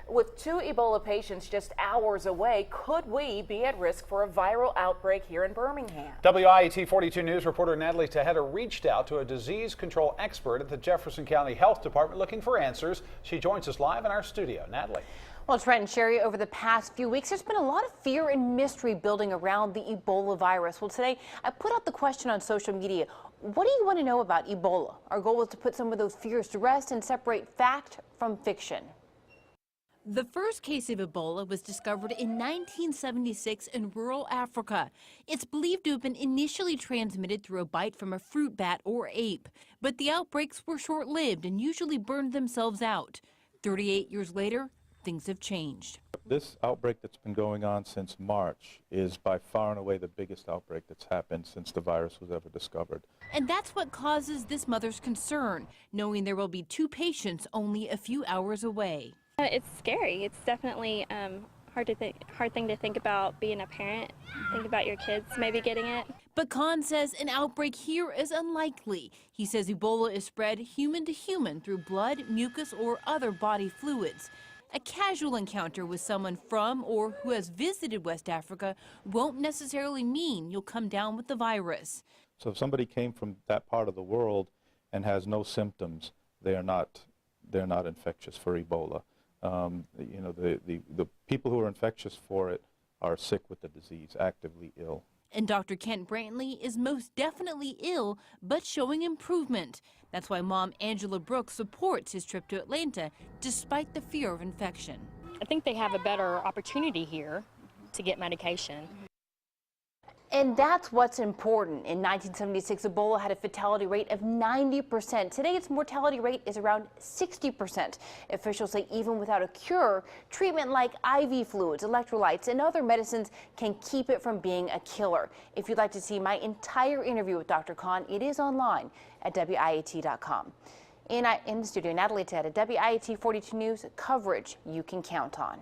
With 2 Ebola patients just hours away, could we be at risk for a viral outbreak here in Birmingham? WIET 42 News reporter Natalie Tejeda reached out to a disease control expert at the Jefferson County Health Department looking for answers. She joins us live in our studio. Natalie. Well, Trent and Sherry, over the past few weeks, there's been a lot of fear and mystery building around the Ebola virus. Well, today I put out the question on social media. What do you want to know about Ebola? Our goal was to put some of those fears to rest and separate fact from fiction. The first case of Ebola was discovered in 1976 in rural Africa. It's believed to have been initially transmitted through a bite from a fruit bat or ape. But the outbreaks were short-lived and usually burned themselves out. 38 years later, things have changed. This outbreak that's been going on since March is by far and away the biggest outbreak that's happened since the virus was ever discovered. And that's what causes this mother's concern, knowing there will be 2 patients only a few hours away. It's scary. It's definitely hard thing to think about being a parent. Think about your kids maybe getting it. But Khan says an outbreak here is unlikely. He says Ebola is spread human to human through blood, mucus, or other body fluids. A casual encounter with someone from or who has visited West Africa won't necessarily mean you'll come down with the virus. So if somebody came from that part of the world and has no symptoms, they're not infectious for Ebola. You know, the people who are infectious for it are sick with the disease, actively ill. And Dr. Kent Brantley is most definitely ill, but showing improvement. That's why Mom Angela Brooks supports his trip to Atlanta, despite the fear of infection. I think they have a better opportunity here to get medication. And that's what's important. In 1976, Ebola had a fatality rate of 90%. Today, its mortality rate is around 60%. Officials say even without a cure, treatment like IV fluids, electrolytes, and other medicines can keep it from being a killer. If you'd like to see my entire interview with Dr. Khan, it is online at WIET.com. In the studio, Natalie Tejeda, WIET 42 News, coverage you can count on.